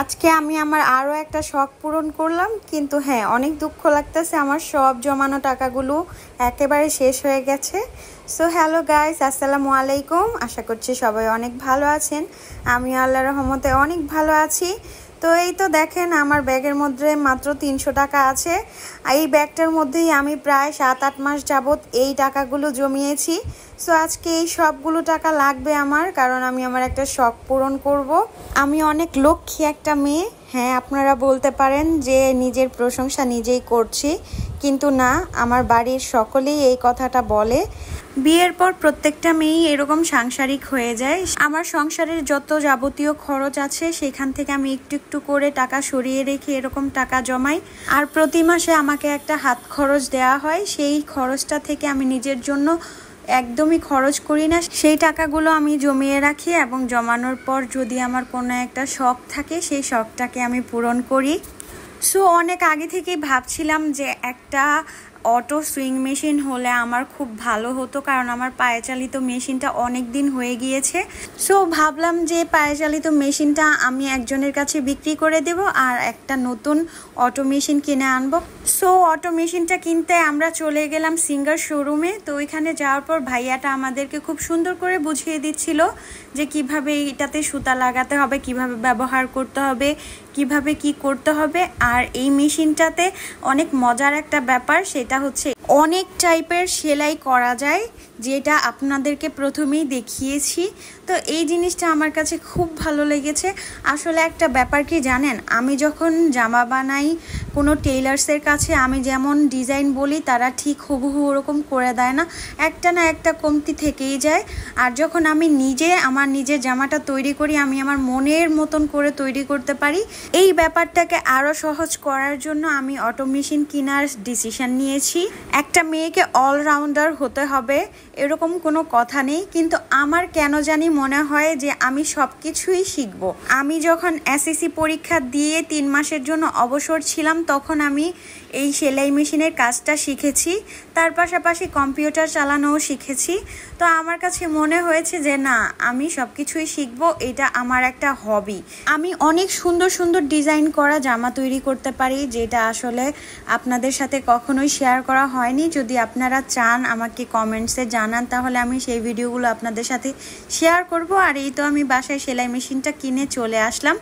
আজকে আমি আমার আরও একটা শখ পূরণ করলাম, কিন্তু হ্যাঁ অনেক দুঃখ লাগতেছে, আমার সব জমানো টাকাগুলো একেবারে শেষ হয়ে গেছে। সো হ্যালো গাইস, আসসালামু আলাইকুম। আশা করছি সবাই অনেক ভালো আছেন। আমি আল্লাহর রহমতে অনেক ভালো আছি। তো এই তো দেখেন, আমার ব্যাগের মধ্যে মাত্র 300 টাকা আছে। এই ব্যাগটার মধ্যেই আমি প্রায় 7-8 মাস যাবত এই টাকাগুলো জমিয়েছি। সো আজকে এই সবগুলো টাকা লাগবে আমার, কারণ আমি আমার একটা শখ পূরণ করব। আমি অনেক লক্ষ্মী একটা মেয়ে। হ্যাঁ, আপনারা বলতে পারেন যে নিজের প্রশংসা নিজেই করছি, কিন্তু না, আমার বাড়ির সকলেই এই কথাটা বলে। বিয়ের পর প্রত্যেকটা মেয়েই এরকম সাংসারিক হয়ে যায়। আমার সংসারের যত যাবতীয় খরচ আছে সেখান থেকে আমি একটু একটু করে টাকা সরিয়ে রেখে এরকম টাকা জমাই, আর প্রতি মাসে আমাকে একটা হাত খরচ দেওয়া হয়। সেই খরচটা থেকে আমি নিজের জন্য একদমই খরচ করি না, সেই টাকাগুলো আমি জমিয়ে রাখি এবং জমানোর পর যদি আমার কোনো একটা শখ থাকে সেই শখটাকে আমি পূরণ করি। সো অনেক আগে থেকেই ভাবছিলাম যে একটা অটো সুইং মেশিন হলে আমার খুব ভালো হতো, কারণ আমার পায়ে চালিত মেশিনটা অনেক দিন হয়ে গিয়েছে। সো ভাবলাম যে পায়ে চালিত মেশিনটা আমি একজনের কাছে বিক্রি করে দেব আর একটা নতুন অটো মেশিন কিনে আনবো। সো অটো মেশিনটা কিনতে আমরা চলে গেলাম সিঙ্গার শোরুমে। তো ওইখানে যাওয়ার পর ভাইয়াটা আমাদেরকে খুব সুন্দর করে বুঝিয়ে দিচ্ছিল যে কিভাবে এটাতে সুতা লাগাতে হবে, কিভাবে ব্যবহার করতে হবে, কিভাবে কি করতে হবে। আর এই মেশিনটাতে অনেক মজার একটা ব্যাপার, সেটা হচ্ছে অনেক টাইপের সেলাই করা যায়, যেটা আপনাদেরকে প্রথমেই দেখিয়েছি। তো এই জিনিসটা আমার কাছে খুব ভালো লেগেছে। আসলে একটা ব্যাপার কি জানেন, আমি যখন জামা বানাই কোনো টেইলার্সের কাছে, আমি যেমন ডিজাইন বলি তারা ঠিক হুবহু ওরকম করে দেয় না, একটা না একটা কমতি থেকেই যায়। আর যখন আমি নিজে আমার নিজের জামাটা তৈরি করি, আমি আমার মনের মতন করে তৈরি করতে পারি। এই ব্যাপারটাকে আরও সহজ করার জন্য আমি অটো মেশিন কেনার ডিসিশন নিয়েছি। একটা মেয়েকে অলরাউন্ডার হতে হবে এরকম কোনো কথা নেই, কিন্তু আমার কেন জানি মনে হয় যে আমি সব কিছুই শিখব। আমি যখন এসএসসি পরীক্ষা দিয়ে 3 মাসের জন্য অবসর ছিলাম, তখন আমি এই সেলাই মেশিনের কাজটা শিখেছি, তার পাশাপাশি কম্পিউটার চালানোও শিখেছি। তো আমার কাছে মনে হয়েছে যে না, আমি সব কিছুই শিখব, এটা আমার একটা হবি। আমি অনেক সুন্দর সুন্দর ডিজাইন করা জামা তৈরি করতে পারি, যেটা আসলে আপনাদের সাথে কখনোই শেয়ার করা হয়নি। যদি আপনারা চান আমাকে কমেন্টসে জানান, তাহলে আমি সেই ভিডিওগুলো আপনাদের সাথে শেয়ার করব। আর এই তো আমি বাসায় সেলাই মেশিনটা কিনে চলে আসলাম।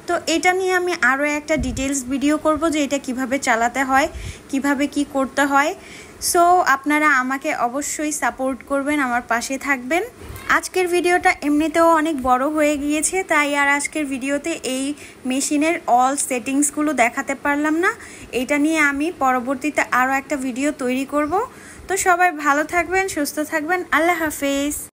তো এটা নিয়ে আমি আরও একটা ডিটেলস ভিডিও করব যে এটা কিভাবে চালাতে হয়, কিভাবে কি করতে হয়। সো আপনারা আমাকে অবশ্যই সাপোর্ট করবেন, আমার পাশে থাকবেন। আজকের ভিডিওটা এমনিতেও অনেক বড় হয়ে গিয়েছে, তাই আর আজকের ভিডিওতে এই মেশিনের অল সেটিংসগুলো দেখাতে পারলাম না। এটা নিয়ে আমি পরবর্তীতে আরও একটা ভিডিও তৈরি করব। তো সবাই ভালো থাকবেন, সুস্থ থাকবেন। আল্লাহ হাফেজ।